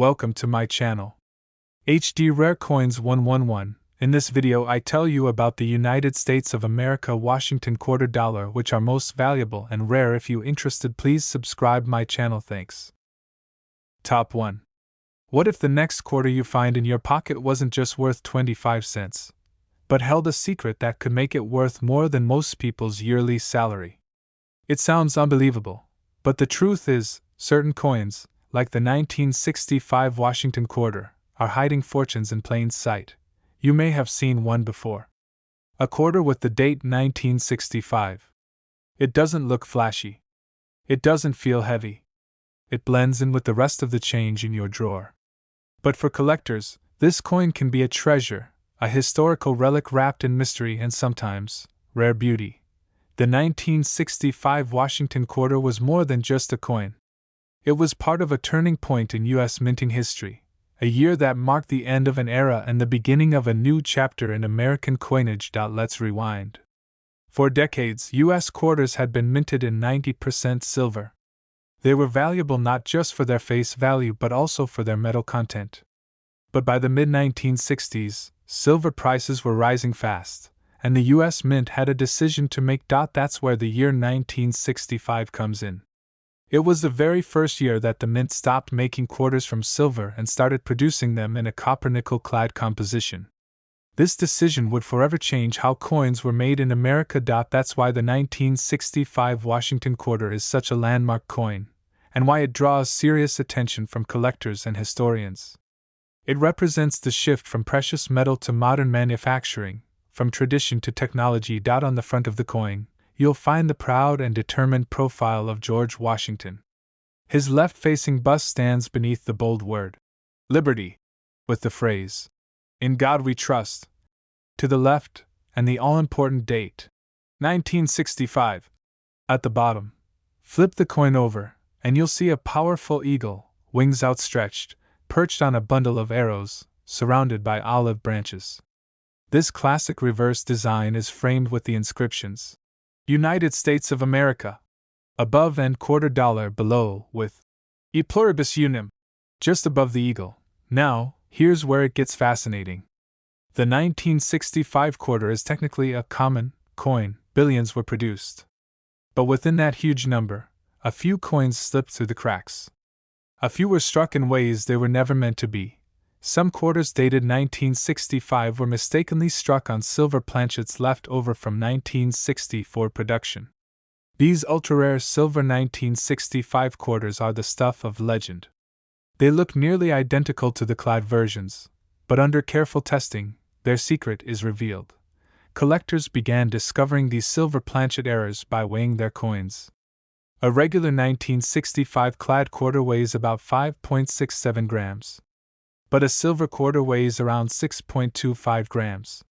Welcome to my channel. HD Rare Coins 111. In this video I tell you about the United States of America Washington quarter dollar, which are most valuable and rare. If you interested, please subscribe my channel. Thanks. Top 1. What if the next quarter you find in your pocket wasn't just worth 25 cents, but held a secret that could make it worth more than most people's yearly salary? It sounds unbelievable, but the truth is, certain coins, like the 1965 Washington quarter, are hiding fortunes in plain sight. You may have seen one before. A quarter with the date 1965. It doesn't look flashy. It doesn't feel heavy. It blends in with the rest of the change in your drawer. But for collectors, this coin can be a treasure, a historical relic wrapped in mystery and sometimes rare beauty. The 1965 Washington quarter was more than just a coin. It was part of a turning point in U.S. minting history, a year that marked the end of an era and the beginning of a new chapter in American coinage. Let's rewind. For decades, U.S. quarters had been minted in 90% silver. They were valuable not just for their face value but also for their metal content. But by the mid-1960s, silver prices were rising fast, and the U.S. Mint had a decision to make. That's where the year 1965 comes in. It was the very first year that the Mint stopped making quarters from silver and started producing them in a copper-nickel clad composition. This decision would forever change how coins were made in America. That's why the 1965 Washington quarter is such a landmark coin, and why it draws serious attention from collectors and historians. It represents the shift from precious metal to modern manufacturing, from tradition to technology. On the front of the coin, you'll find the proud and determined profile of George Washington. His left-facing bust stands beneath the bold word, Liberty, with the phrase, "In God We Trust," to the left, and the all-important date, 1965, at the bottom. Flip the coin over, and you'll see a powerful eagle, wings outstretched, perched on a bundle of arrows, surrounded by olive branches. This classic reverse design is framed with the inscriptions, United States of America, above and quarter dollar below, with E pluribus unum just above the eagle. Now, here's where it gets fascinating. The 1965 quarter is technically a common coin, billions were produced. But within that huge number, a few coins slipped through the cracks. A few were struck in ways they were never meant to be. Some quarters dated 1965 were mistakenly struck on silver planchets left over from 1964 production. These ultra-rare silver 1965 quarters are the stuff of legend. They look nearly identical to the clad versions, but under careful testing, their secret is revealed. Collectors began discovering these silver planchet errors by weighing their coins. A regular 1965 clad quarter weighs about 5.67 grams. But a silver quarter weighs around 6.25 grams.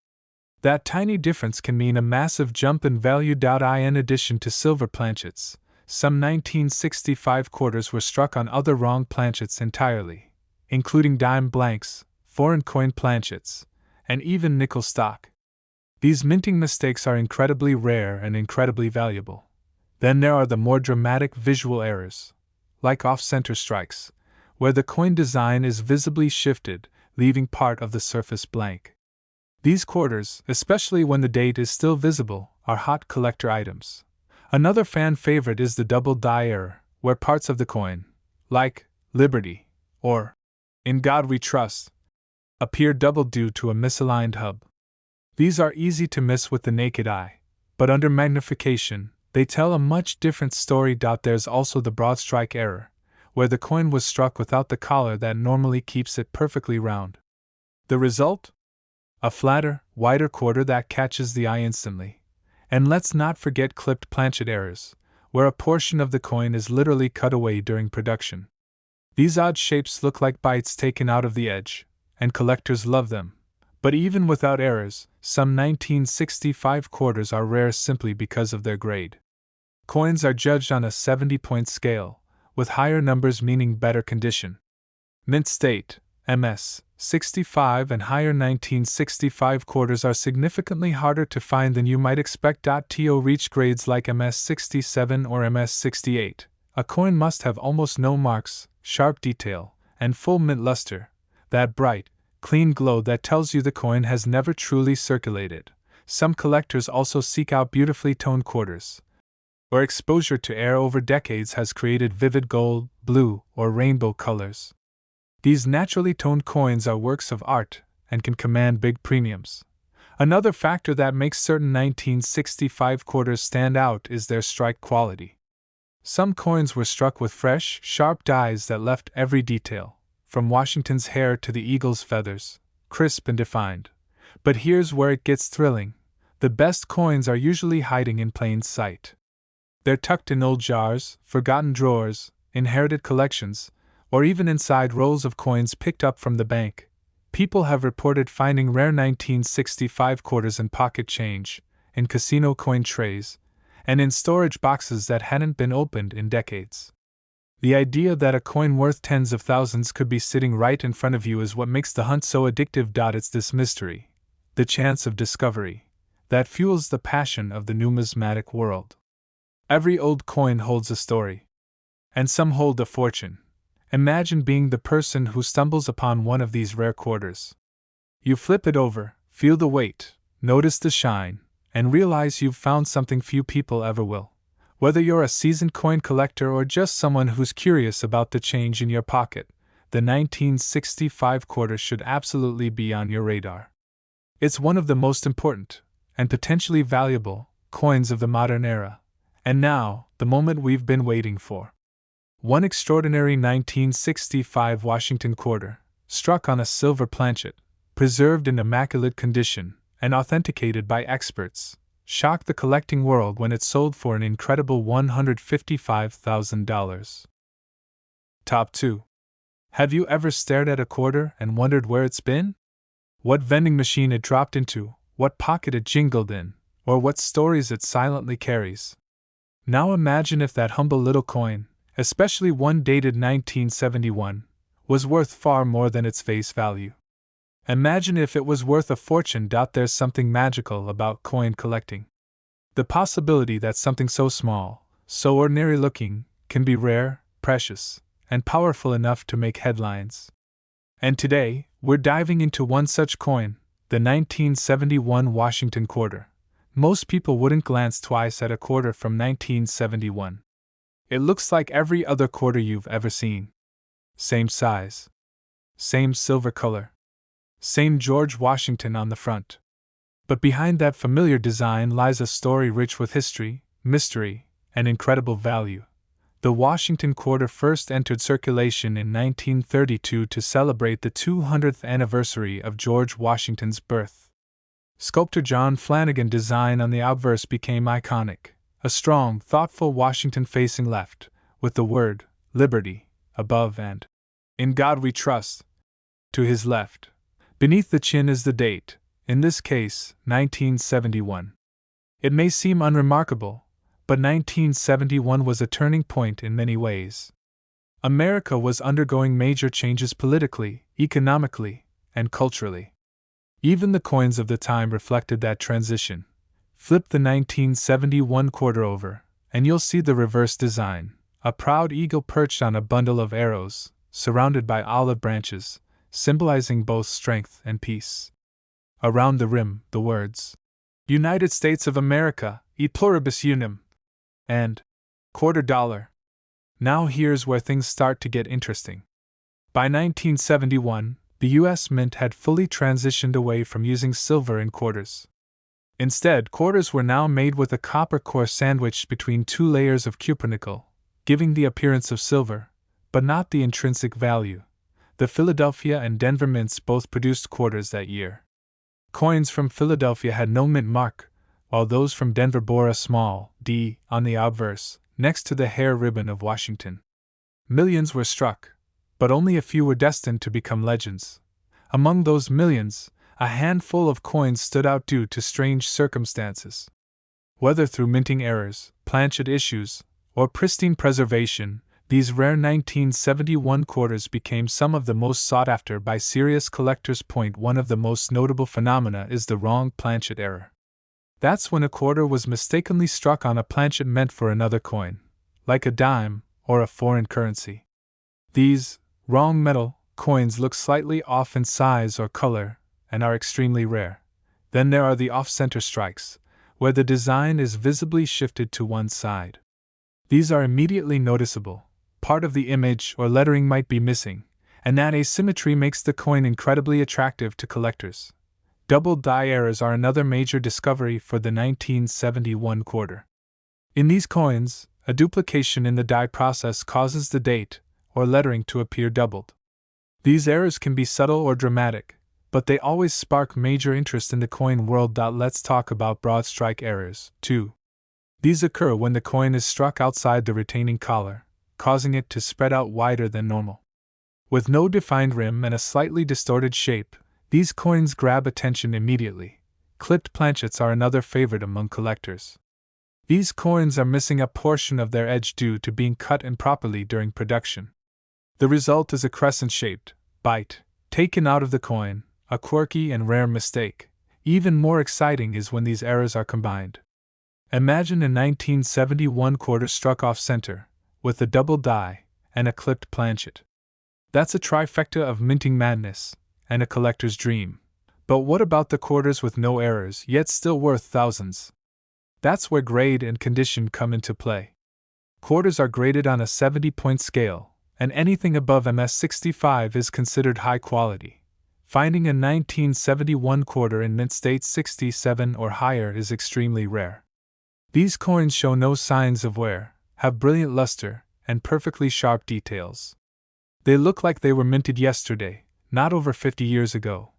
That tiny difference can mean a massive jump in value. In addition to silver planchets, some 1965 quarters were struck on other wrong planchets entirely, including dime blanks, foreign coin planchets, and even nickel stock. These minting mistakes are incredibly rare and incredibly valuable. Then there are the more dramatic visual errors, like off-center strikes, where the coin design is visibly shifted, leaving part of the surface blank. These quarters, especially when the date is still visible, are hot collector items. Another fan favorite is the double die error, where parts of the coin, like Liberty or In God We Trust, appear double due to a misaligned hub. These are easy to miss with the naked eye, but under magnification, they tell a much different story. There's also the broad strike error, where the coin was struck without the collar that normally keeps it perfectly round. The result? A flatter, wider quarter that catches the eye instantly. And let's not forget clipped planchet errors, where a portion of the coin is literally cut away during production. These odd shapes look like bites taken out of the edge, and collectors love them. But even without errors, some 1965 quarters are rare simply because of their grade. Coins are judged on a 70-point scale, with higher numbers meaning better condition. Mint state, MS, 65 and higher 1965 quarters are significantly harder to find than you might expect. To reach grades like MS 67 or MS 68, a coin must have almost no marks, sharp detail, and full mint luster, that bright, clean glow that tells you the coin has never truly circulated. Some collectors also seek out beautifully toned quarters, where exposure to air over decades has created vivid gold, blue, or rainbow colors. These naturally toned coins are works of art and can command big premiums. Another factor that makes certain 1965 quarters stand out is their strike quality. Some coins were struck with fresh, sharp dies that left every detail, from Washington's hair to the eagle's feathers, crisp and defined. But here's where it gets thrilling. The best coins are usually hiding in plain sight. They're tucked in old jars, forgotten drawers, inherited collections, or even inside rolls of coins picked up from the bank. People have reported finding rare 1965 quarters in pocket change, in casino coin trays, and in storage boxes that hadn't been opened in decades. The idea that a coin worth tens of thousands could be sitting right in front of you is what makes the hunt so addictive. It's this mystery, the chance of discovery, that fuels the passion of the numismatic world. Every old coin holds a story, and some hold a fortune. Imagine being the person who stumbles upon one of these rare quarters. You flip it over, feel the weight, notice the shine, and realize you've found something few people ever will. Whether you're a seasoned coin collector or just someone who's curious about the change in your pocket, the 1965 quarter should absolutely be on your radar. It's one of the most important, and potentially valuable, coins of the modern era. And now, the moment we've been waiting for. One extraordinary 1965 Washington quarter, struck on a silver planchet, preserved in immaculate condition, and authenticated by experts, shocked the collecting world when it sold for an incredible $155,000. Top 2. Have you ever stared at a quarter and wondered where it's been? What vending machine it dropped into, what pocket it jingled in, or what stories it silently carries? Now imagine if that humble little coin, especially one dated 1971, was worth far more than its face value. Imagine if it was worth a fortune. There's something magical about coin collecting. The possibility that something so small, so ordinary looking, can be rare, precious, and powerful enough to make headlines. And today, we're diving into one such coin, the 1971 Washington quarter. Most people wouldn't glance twice at a quarter from 1971. It looks like every other quarter you've ever seen. Same size. Same silver color. Same George Washington on the front. But behind that familiar design lies a story rich with history, mystery, and incredible value. The Washington quarter first entered circulation in 1932 to celebrate the 200th anniversary of George Washington's birth. Sculptor John Flanagan's design on the obverse became iconic. A strong, thoughtful Washington facing left, with the word, Liberty, above and, In God We Trust, to his left. Beneath the chin is the date, in this case, 1971. It may seem unremarkable, but 1971 was a turning point in many ways. America was undergoing major changes politically, economically, and culturally. Even the coins of the time reflected that transition. Flip the 1971 quarter over, and you'll see the reverse design, a proud eagle perched on a bundle of arrows, surrounded by olive branches, symbolizing both strength and peace. Around the rim, the words, United States of America, e pluribus unum, and $quarter. Now here's where things start to get interesting. By 1971, the U.S. Mint had fully transitioned away from using silver in quarters. Instead, quarters were now made with a copper core sandwiched between two layers of cupronickel, giving the appearance of silver, but not the intrinsic value. The Philadelphia and Denver mints both produced quarters that year. Coins from Philadelphia had no mint mark, while those from Denver bore a small D on the obverse, next to the hair ribbon of Washington. Millions were struck, but only a few were destined to become legends. Among those millions, a handful of coins stood out due to strange circumstances. Whether through minting errors, planchet issues, or pristine preservation, these rare 1971 quarters became some of the most sought after by serious collectors. One of the most notable phenomena is the wrong planchet error. That's when a quarter was mistakenly struck on a planchet meant for another coin, like a dime or a foreign currency. These Wrong metal coins look slightly off in size or color and are extremely rare. Then there are the off-center strikes, where the design is visibly shifted to one side. These are immediately noticeable. Part of the image or lettering might be missing, and that asymmetry makes the coin incredibly attractive to collectors. Double die errors are another major discovery for the 1971 quarter. In these coins, a duplication in the die process causes the date or lettering to appear doubled. These errors can be subtle or dramatic, but they always spark major interest in the coin world. Let's talk about broad strike errors, too. These occur when the coin is struck outside the retaining collar, causing it to spread out wider than normal. With no defined rim and a slightly distorted shape, these coins grab attention immediately. Clipped planchets are another favorite among collectors. These coins are missing a portion of their edge due to being cut improperly during production. The result is a crescent-shaped bite taken out of the coin, a quirky and rare mistake. Even more exciting is when these errors are combined. Imagine a 1971 quarter struck off-center, with a double die and a clipped planchet. That's a trifecta of minting madness, and a collector's dream. But what about the quarters with no errors yet still worth thousands? That's where grade and condition come into play. Quarters are graded on a 70-point scale, and anything above MS65 is considered high quality. Finding a 1971 quarter in mint state 67 or higher is extremely rare. These coins show no signs of wear, have brilliant luster, and perfectly sharp details. They look like they were minted yesterday, not over 50 years ago.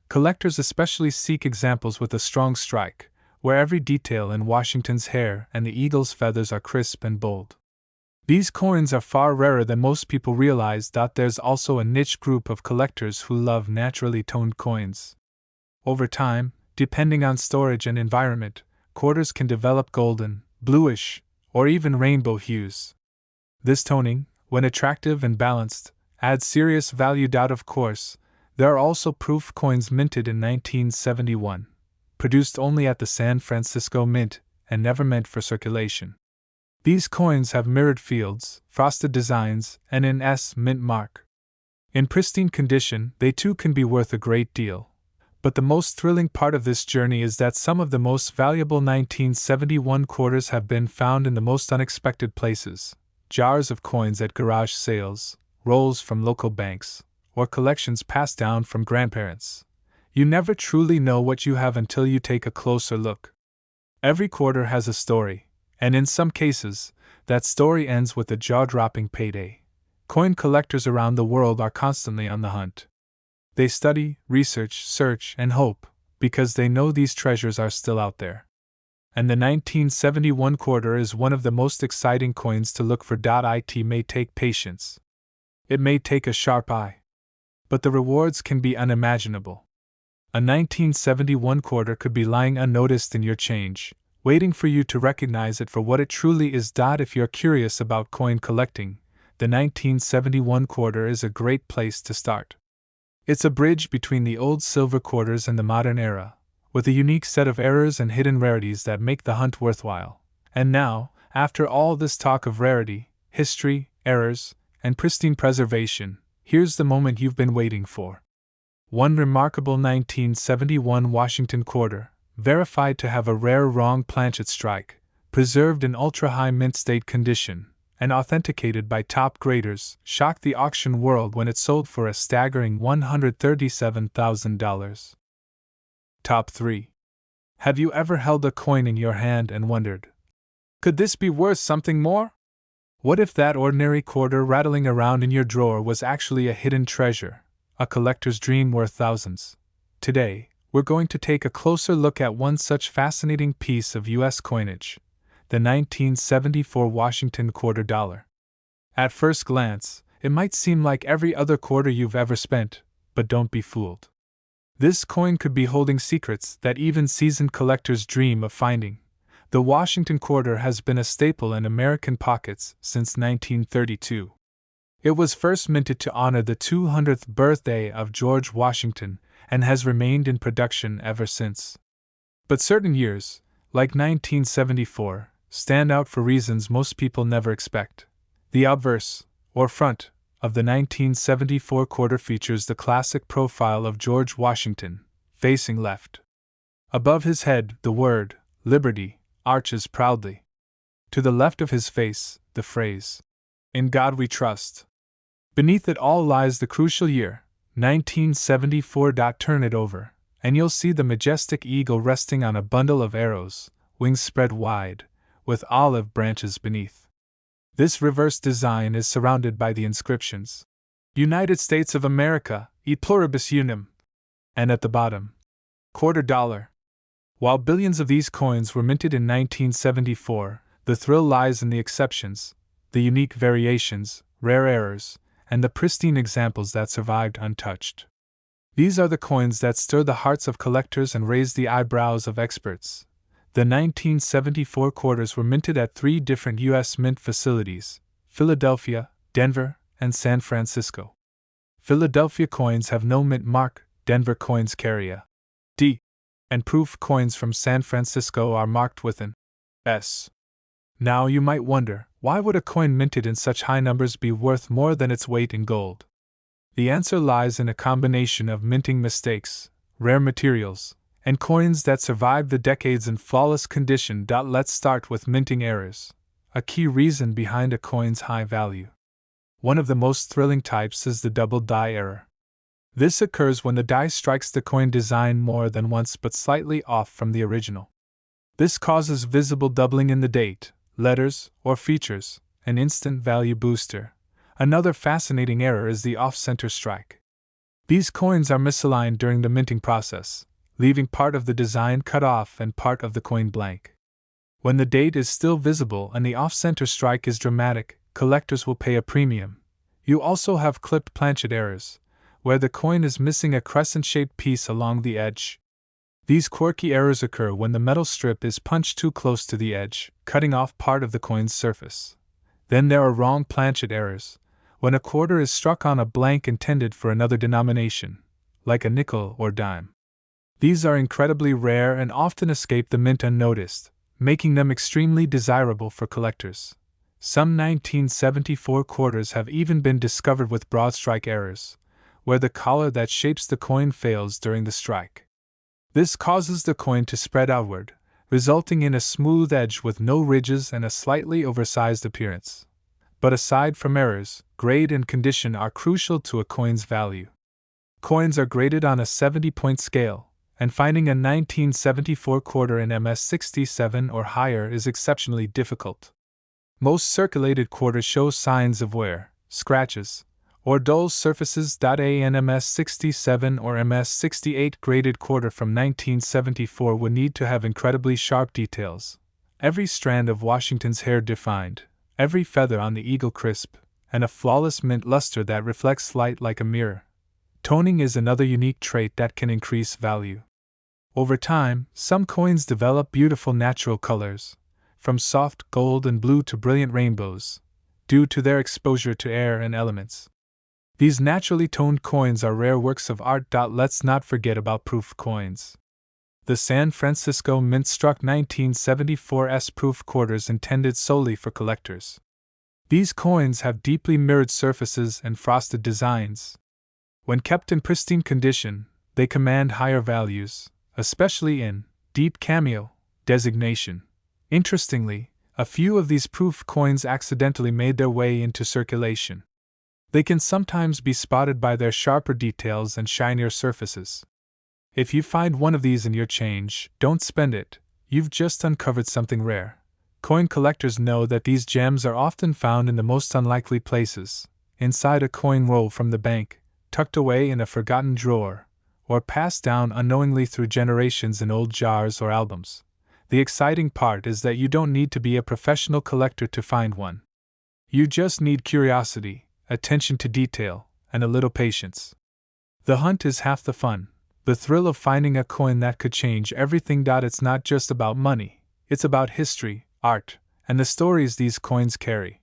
Collectors especially seek examples with a strong strike, where every detail in Washington's hair and the eagle's feathers are crisp and bold. These coins are far rarer than most people realize. There's also a niche group of collectors who love naturally toned coins. Over time, depending on storage and environment, quarters can develop golden, bluish, or even rainbow hues. This toning, when attractive and balanced, adds serious value. Of course, there are also proof coins minted in 1971, produced only at the San Francisco Mint and never meant for circulation. These coins have mirrored fields, frosted designs, and an S mint mark. In pristine condition, they too can be worth a great deal. But the most thrilling part of this journey is that some of the most valuable 1971 quarters have been found in the most unexpected places: jars of coins at garage sales, rolls from local banks, or collections passed down from grandparents. You never truly know what you have until you take a closer look. Every quarter has a story, and in some cases, that story ends with a jaw-dropping payday. Coin collectors around the world are constantly on the hunt. They study, research, search, and hope, because they know these treasures are still out there. And the 1971 quarter is one of the most exciting coins to look for. It may take patience. It may take a sharp eye. But the rewards can be unimaginable. A 1971 quarter could be lying unnoticed in your change, waiting for you to recognize it for what it truly is. If you're curious about coin collecting, the 1971 quarter is a great place to start. It's a bridge between the old silver quarters and the modern era, with a unique set of errors and hidden rarities that make the hunt worthwhile. And now, after all this talk of rarity, history, errors, and pristine preservation, here's the moment you've been waiting for. One remarkable 1971 Washington quarter, verified to have a rare wrong planchet strike, preserved in ultra-high mint state condition, and authenticated by top graders, shocked the auction world when it sold for a staggering $137,000. Top 3. Have you ever held a coin in your hand and wondered, could this be worth something more? What if that ordinary quarter rattling around in your drawer was actually a hidden treasure, a collector's dream worth thousands? Today, we're going to take a closer look at one such fascinating piece of U.S. coinage, the 1974 Washington quarter dollar. At first glance, it might seem like every other quarter you've ever spent, but don't be fooled. This coin could be holding secrets that even seasoned collectors dream of finding. The Washington quarter has been a staple in American pockets since 1932. It was first minted to honor the 200th birthday of George Washington and has remained in production ever since. But certain years, like 1974, stand out for reasons most people never expect. The obverse, or front, of the 1974 quarter features the classic profile of George Washington, facing left. Above his head, the word, Liberty, arches proudly. To the left of his face, the phrase, In God We Trust. Beneath it all lies the crucial year, 1974. Turn it over, and you'll see the majestic eagle resting on a bundle of arrows, wings spread wide, with olive branches beneath. This reverse design is surrounded by the inscriptions, United States of America, e pluribus unum, and at the bottom, $quarter. While billions of these coins were minted in 1974, the thrill lies in the exceptions, the unique variations, rare errors, and the pristine examples that survived untouched. These are the coins that stir the hearts of collectors and raise the eyebrows of experts. The 1974 quarters were minted at 3 different U.S. mint facilities: Philadelphia, Denver, and San Francisco. Philadelphia coins have no mint mark, Denver coins carry a D, and proof coins from San Francisco are marked with an S. Now you might wonder, why would a coin minted in such high numbers be worth more than its weight in gold? The answer lies in a combination of minting mistakes, rare materials, and coins that survived the decades in flawless condition. Let's start with minting errors, a key reason behind a coin's high value. One of the most thrilling types is the double die error. This occurs when the die strikes the coin design more than once but slightly off from the original. This causes visible doubling in the date, letters, or features, an instant value booster. Another fascinating error is the off-center strike. These coins are misaligned during the minting process, leaving part of the design cut off and part of the coin blank. When the date is still visible and the off-center strike is dramatic, collectors will pay a premium. You also have clipped planchet errors, where the coin is missing a crescent-shaped piece along the edge. These quirky errors occur when the metal strip is punched too close to the edge, cutting off part of the coin's surface. Then there are wrong planchet errors, when a quarter is struck on a blank intended for another denomination, like a nickel or dime. These are incredibly rare and often escape the mint unnoticed, making them extremely desirable for collectors. Some 1974 quarters have even been discovered with broad strike errors, where the collar that shapes the coin fails during the strike. This causes the coin to spread outward, resulting in a smooth edge with no ridges and a slightly oversized appearance. But aside from errors, grade and condition are crucial to a coin's value. Coins are graded on a 70-point scale, and finding a 1974 quarter in MS67 or higher is exceptionally difficult. Most circulated quarters show signs of wear, scratches, or dull surfaces. A MS67 or MS68 graded quarter from 1974 would need to have incredibly sharp details, every strand of Washington's hair defined, every feather on the eagle crisp, and a flawless mint luster that reflects light like a mirror. Toning is another unique trait that can increase value. Over time, some coins develop beautiful natural colors, from soft gold and blue to brilliant rainbows, due to their exposure to air and elements. These naturally toned coins are rare works of art. Let's not forget about proof coins. The San Francisco Mint struck 1974's proof quarters intended solely for collectors. These coins have deeply mirrored surfaces and frosted designs. When kept in pristine condition, they command higher values, especially in deep cameo designation. Interestingly, a few of these proof coins accidentally made their way into circulation. They can sometimes be spotted by their sharper details and shinier surfaces. If you find one of these in your change, don't spend it, you've just uncovered something rare. Coin collectors know that these gems are often found in the most unlikely places, inside a coin roll from the bank, tucked away in a forgotten drawer, or passed down unknowingly through generations in old jars or albums. The exciting part is that you don't need to be a professional collector to find one. You just need curiosity, attention to detail, and a little patience. The hunt is half the fun, the thrill of finding a coin that could change everything. It's not just about money, it's about history, art, and the stories these coins carry.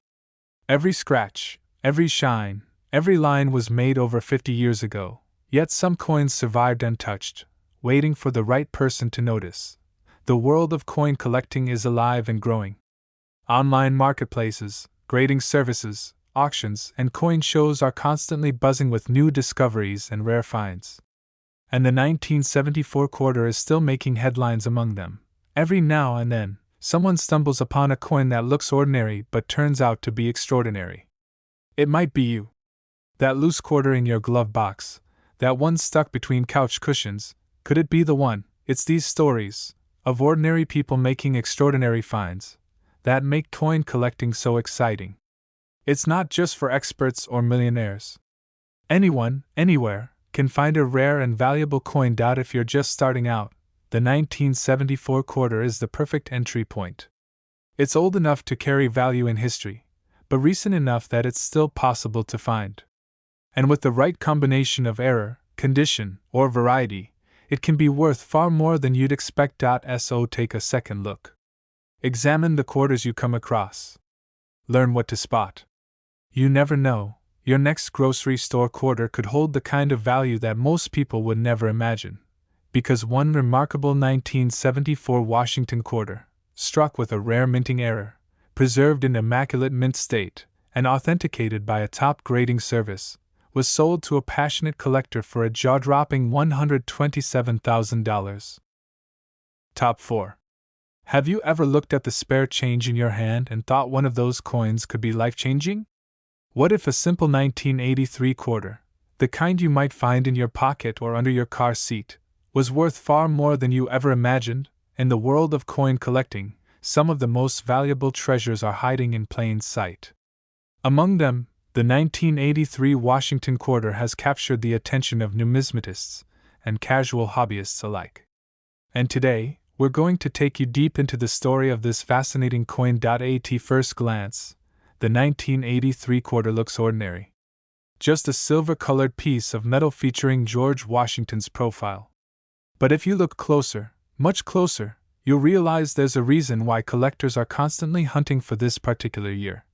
Every scratch, every shine, every line was made over 50 years ago, yet some coins survived untouched, waiting for the right person to notice. The world of coin collecting is alive and growing. Online marketplaces, grading services, auctions, and coin shows are constantly buzzing with new discoveries and rare finds. And the 1974 quarter is still making headlines among them. Every now and then, someone stumbles upon a coin that looks ordinary but turns out to be extraordinary. It might be you. That loose quarter in your glove box, that one stuck between couch cushions, could it be the one? It's these stories of ordinary people making extraordinary finds that make coin collecting so exciting. It's not just for experts or millionaires. Anyone, anywhere, can find a rare and valuable coin. If you're just starting out, the 1974 quarter is the perfect entry point. It's old enough to carry value in history, but recent enough that it's still possible to find. And with the right combination of error, condition, or variety, it can be worth far more than you'd expect. So take a second look. Examine the quarters you come across. Learn what to spot. You never know, your next grocery store quarter could hold the kind of value that most people would never imagine. Because one remarkable 1974 Washington quarter, struck with a rare minting error, preserved in immaculate mint state, and authenticated by a top grading service, was sold to a passionate collector for a jaw-dropping $127,000. Top 4. Have you ever looked at the spare change in your hand and thought one of those coins could be life-changing? What if a simple 1983 quarter, the kind you might find in your pocket or under your car seat, was worth far more than you ever imagined? In the world of coin collecting, some of the most valuable treasures are hiding in plain sight. Among them, the 1983 Washington quarter has captured the attention of numismatists and casual hobbyists alike. And today, we're going to take you deep into the story of this fascinating coin. At first glance, the 1983 quarter looks ordinary. Just a silver-colored piece of metal featuring George Washington's profile. But if you look closer, much closer, you'll realize there's a reason why collectors are constantly hunting for this particular year.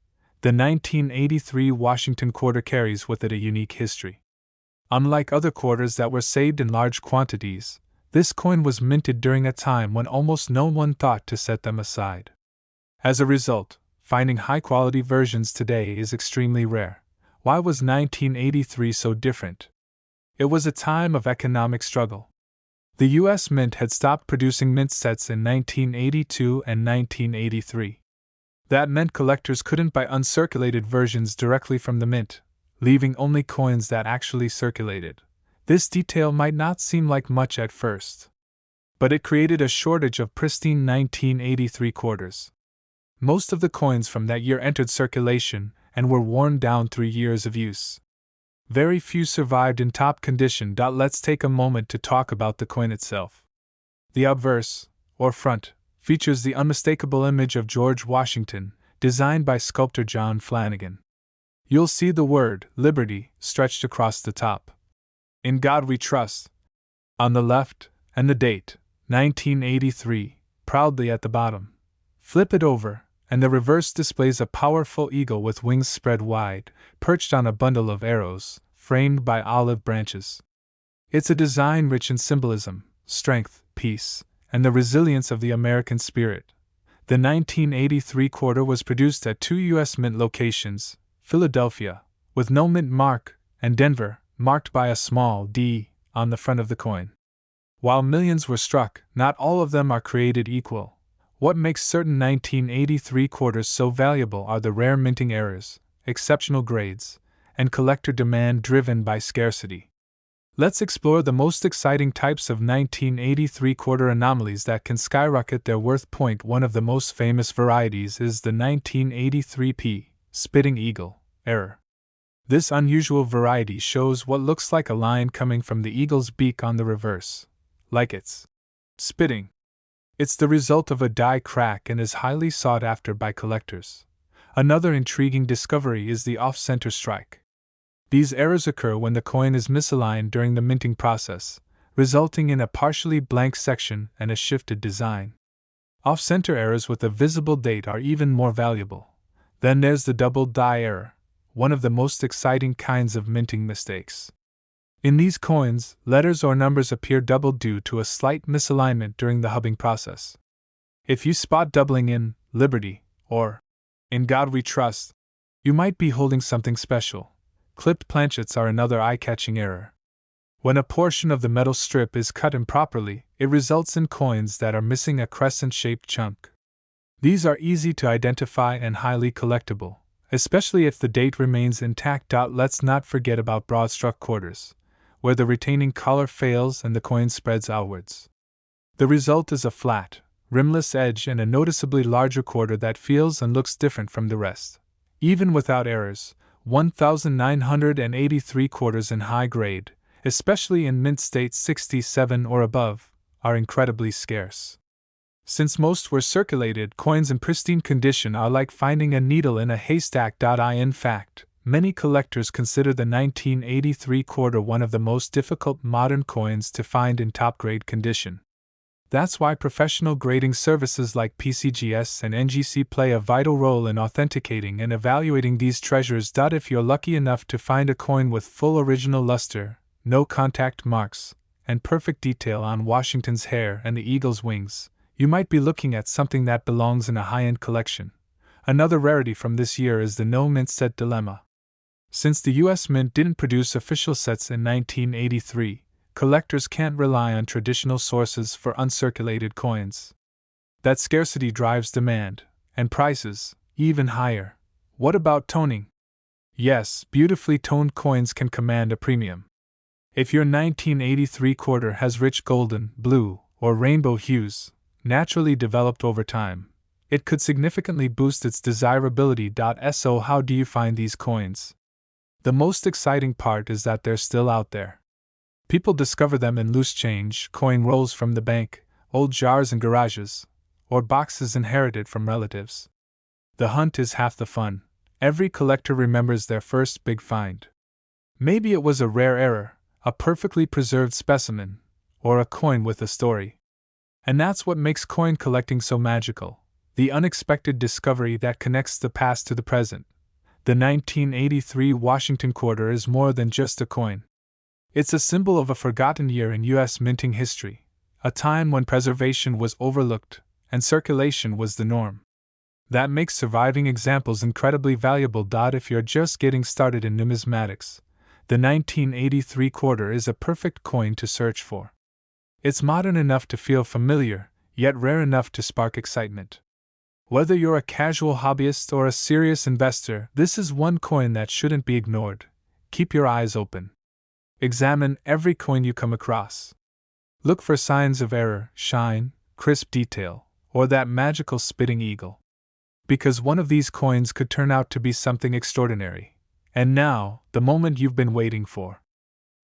The 1983 Washington quarter carries with it a unique history. Unlike other quarters that were saved in large quantities, this coin was minted during a time when almost no one thought to set them aside. As a result, finding high-quality versions today is extremely rare. Why was 1983 so different? It was a time of economic struggle. The U.S. Mint had stopped producing mint sets in 1982 and 1983. That meant collectors couldn't buy uncirculated versions directly from the mint, leaving only coins that actually circulated. This detail might not seem like much at first, but it created a shortage of pristine 1983 quarters. Most of the coins from that year entered circulation and were worn down through years of use. Very few survived in top condition. Let's take a moment to talk about the coin itself. The obverse, or front, features the unmistakable image of George Washington, designed by sculptor John Flanagan. You'll see the word Liberty stretched across the top. In God We Trust on the left, and the date, 1983, proudly at the bottom. Flip it over, and the reverse displays a powerful eagle with wings spread wide, perched on a bundle of arrows, framed by olive branches. It's a design rich in symbolism, strength, peace, and the resilience of the American spirit. The 1983 quarter was produced at 2 U.S. Mint locations, Philadelphia, with no mint mark, and Denver, marked by a small D on the front of the coin. While millions were struck, not all of them are created equal. What makes certain 1983 quarters so valuable are the rare minting errors, exceptional grades, and collector demand driven by scarcity. Let's explore the most exciting types of 1983 quarter anomalies that can skyrocket their worth. One of the most famous varieties is the 1983p, Spitting Eagle, error. This unusual variety shows what looks like a line coming from the eagle's beak on the reverse, like it's spitting. It's the result of a die crack and is highly sought after by collectors. Another intriguing discovery is the off-center strike. These errors occur when the coin is misaligned during the minting process, resulting in a partially blank section and a shifted design. Off-center errors with a visible date are even more valuable. Then there's the double die error, one of the most exciting kinds of minting mistakes. In these coins, letters or numbers appear doubled due to a slight misalignment during the hubbing process. If you spot doubling in Liberty or In God We Trust You might be holding something special. Clipped planchets are another eye-catching error. When a portion of the metal strip is cut improperly, it results in coins that are missing a crescent-shaped chunk. These are easy to identify and highly collectible, especially if the date remains intact. Let's not forget about broad-struck quarters, where the retaining collar fails and the coin spreads outwards. The result is a flat, rimless edge and a noticeably larger quarter that feels and looks different from the rest. Even without errors, 1,983 quarters in high grade, especially in mint state 67 or above, are incredibly scarce. Since most were circulated, coins in pristine condition are like finding a needle in a haystack. In fact, many collectors consider the 1983 quarter one of the most difficult modern coins to find in top-grade condition. That's why professional grading services like PCGS and NGC play a vital role in authenticating and evaluating these treasures. If you're lucky enough to find a coin with full original luster, no contact marks, and perfect detail on Washington's hair and the eagle's wings, you might be looking at something that belongs in a high-end collection. Another rarity from this year is the no mint set dilemma. Since the U.S. Mint didn't produce official sets in 1983, collectors can't rely on traditional sources for uncirculated coins. That scarcity drives demand, and prices, even higher. What about toning? Yes, beautifully toned coins can command a premium. If your 1983 quarter has rich golden, blue, or rainbow hues, naturally developed over time, it could significantly boost its desirability. So how do you find these coins? The most exciting part is that they're still out there. People discover them in loose change, coin rolls from the bank, old jars in garages, or boxes inherited from relatives. The hunt is half the fun. Every collector remembers their first big find. Maybe it was a rare error, a perfectly preserved specimen, or a coin with a story. And that's what makes coin collecting so magical, the unexpected discovery that connects the past to the present. The 1983 Washington quarter is more than just a coin. It's a symbol of a forgotten year in U.S. minting history, a time when preservation was overlooked and circulation was the norm. That makes surviving examples incredibly valuable. If you're just getting started in numismatics, the 1983 quarter is a perfect coin to search for. It's modern enough to feel familiar, yet rare enough to spark excitement. Whether you're a casual hobbyist or a serious investor, this is one coin that shouldn't be ignored. Keep your eyes open. Examine every coin you come across. Look for signs of error, shine, crisp detail, or that magical spitting eagle. Because one of these coins could turn out to be something extraordinary. And now, the moment you've been waiting for.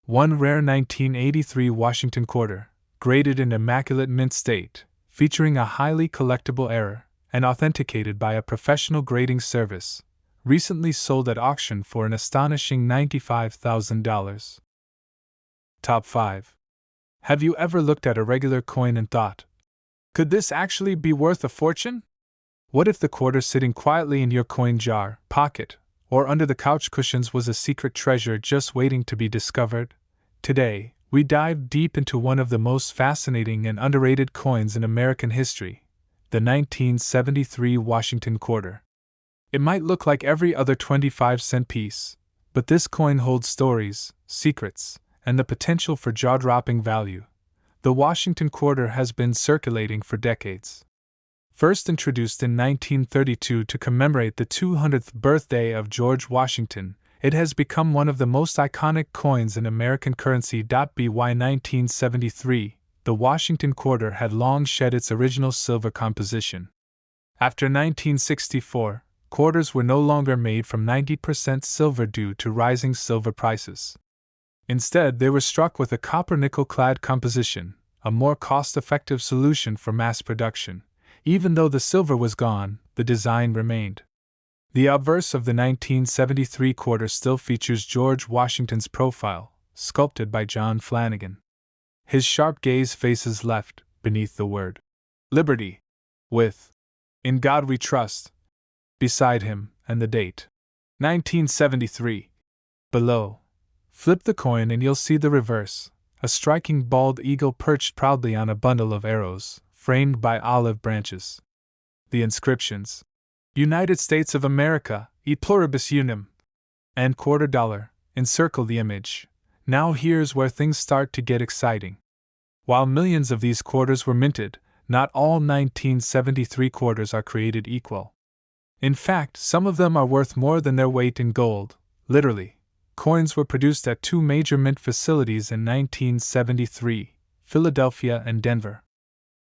One rare 1983 Washington quarter, graded in immaculate mint state, featuring a highly collectible error, and authenticated by a professional grading service, recently sold at auction for an astonishing $95,000. Top 5. Have you ever looked at a regular coin and thought, could this actually be worth a fortune? What if the quarter sitting quietly in your coin jar, pocket, or under the couch cushions was a secret treasure just waiting to be discovered? Today, we dive deep into one of the most fascinating and underrated coins in American history, the 1973 Washington quarter. It might look like every other 25-cent piece, but this coin holds stories, secrets, and the potential for jaw-dropping value. The Washington quarter has been circulating for decades. First introduced in 1932 to commemorate the 200th birthday of George Washington, it has become one of the most iconic coins in American currency. By 1973, the Washington quarter had long shed its original silver composition. After 1964, quarters were no longer made from 90% silver due to rising silver prices. Instead, they were struck with a copper-nickel-clad composition, a more cost-effective solution for mass production. Even though the silver was gone, the design remained. The obverse of the 1973 quarter still features George Washington's profile, sculpted by John Flanagan. His sharp gaze faces left, beneath the word Liberty, with "In God We Trust" beside him, and the date 1973 below. Flip the coin and you'll see the reverse, a striking bald eagle perched proudly on a bundle of arrows, framed by olive branches. The inscriptions. United States of America, e pluribus unum. And quarter dollar, encircle the image. Now here's where things start to get exciting. While millions of these quarters were minted, not all 1973 quarters are created equal. In fact, some of them are worth more than their weight in gold, literally. Coins were produced at two major mint facilities in 1973, Philadelphia and Denver.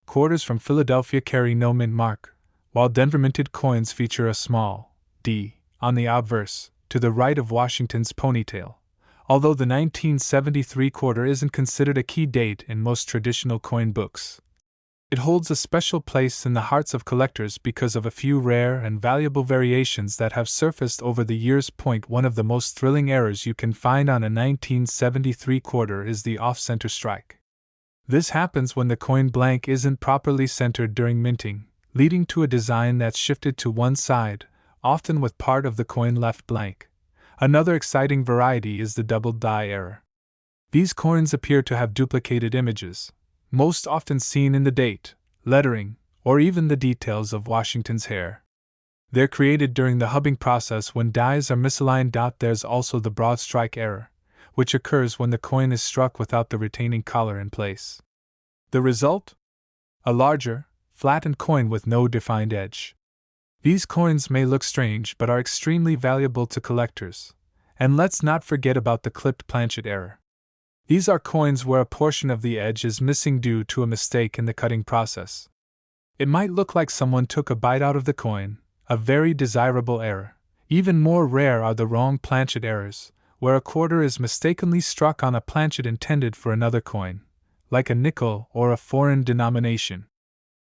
Quarters from Philadelphia carry no mint mark, while Denver minted coins feature a small D on the obverse, to the right of Washington's ponytail. Although the 1973 quarter isn't considered a key date in most traditional coin books, it holds a special place in the hearts of collectors because of a few rare and valuable variations that have surfaced over the years. One of the most thrilling errors you can find on a 1973 quarter is the off-center strike. This happens when the coin blank isn't properly centered during minting, leading to a design that's shifted to one side, often with part of the coin left blank. Another exciting variety is the double die error. These coins appear to have duplicated images, most often seen in the date, lettering, or even the details of Washington's hair. They're created during the hubbing process when dies are misaligned. There's also the broad strike error, which occurs when the coin is struck without the retaining collar in place. The result? A larger, flattened coin with no defined edge. These coins may look strange but are extremely valuable to collectors. And let's not forget about the clipped planchet error. These are coins where a portion of the edge is missing due to a mistake in the cutting process. It might look like someone took a bite out of the coin, a very desirable error. Even more rare are the wrong planchet errors, where a quarter is mistakenly struck on a planchet intended for another coin, like a nickel or a foreign denomination.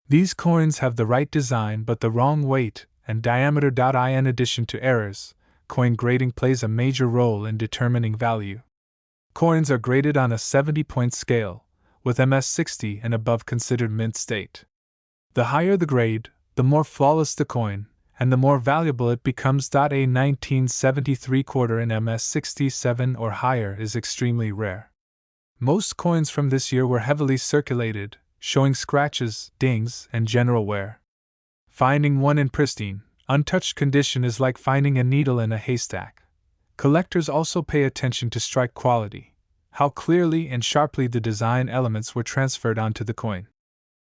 These coins have the right design but the wrong weight and diameter. In addition to errors, coin grading plays a major role in determining value. Coins are graded on a 70-point scale, with MS 60 and above considered mint state. The higher the grade, the more flawless the coin, and the more valuable it becomes. A 1973 quarter in MS 67 or higher is extremely rare. Most coins from this year were heavily circulated, showing scratches, dings, and general wear. Finding one in pristine, untouched condition is like finding a needle in a haystack. Collectors also pay attention to strike quality, how clearly and sharply the design elements were transferred onto the coin.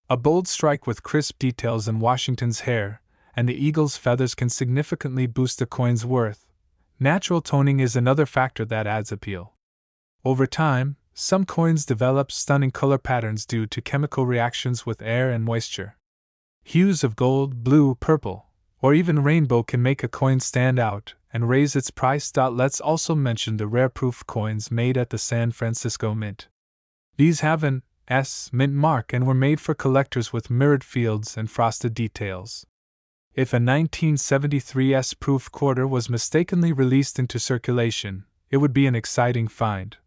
A bold strike with crisp details in Washington's hair and the eagle's feathers can significantly boost a coin's worth. Natural toning is another factor that adds appeal. Over time, some coins develop stunning color patterns due to chemical reactions with air and moisture. Hues of gold, blue, purple, or even rainbow can make a coin stand out and raise its price. Let's also mention the rare proof coins made at the San Francisco Mint. These have an S mint mark and were made for collectors with mirrored fields and frosted details. If a 1973 S-proof quarter was mistakenly released into circulation, it would be an exciting find.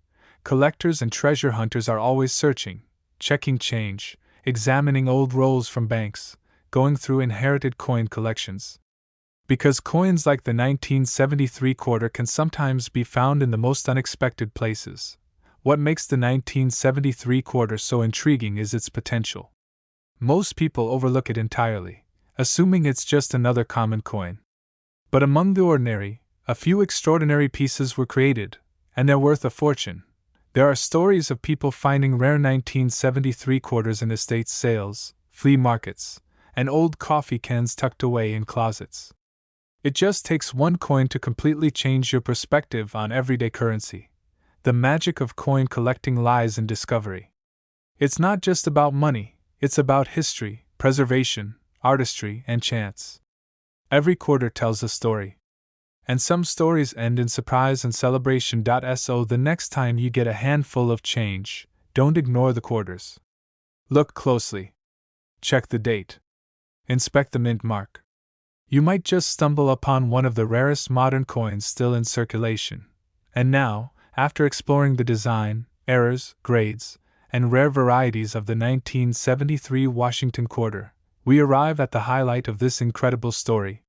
Collectors and treasure hunters are always searching, checking change, examining old rolls from banks, going through inherited coin collections. Because coins like the 1973 quarter can sometimes be found in the most unexpected places, what makes the 1973 quarter so intriguing is its potential. Most people overlook it entirely, assuming it's just another common coin. But among the ordinary, a few extraordinary pieces were created, and they're worth a fortune. There are stories of people finding rare 1973 quarters in estate sales, flea markets, and old coffee cans tucked away in closets. It just takes one coin to completely change your perspective on everyday currency. The magic of coin collecting lies in discovery. It's not just about money, it's about history, preservation, artistry, and chance. Every quarter tells a story. And some stories end in surprise and celebration. So the next time you get a handful of change, don't ignore the quarters. Look closely. Check the date. Inspect the mint mark. You might just stumble upon one of the rarest modern coins still in circulation. And now, after exploring the design, errors, grades, and rare varieties of the 1973 Washington quarter, we arrive at the highlight of this incredible story.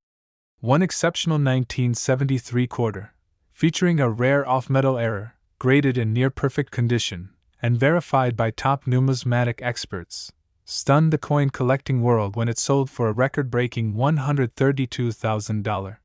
One exceptional 1973 quarter, featuring a rare off-metal error, graded in near-perfect condition, and verified by top numismatic experts. stunned the coin collecting world when it sold for a record breaking $132,000.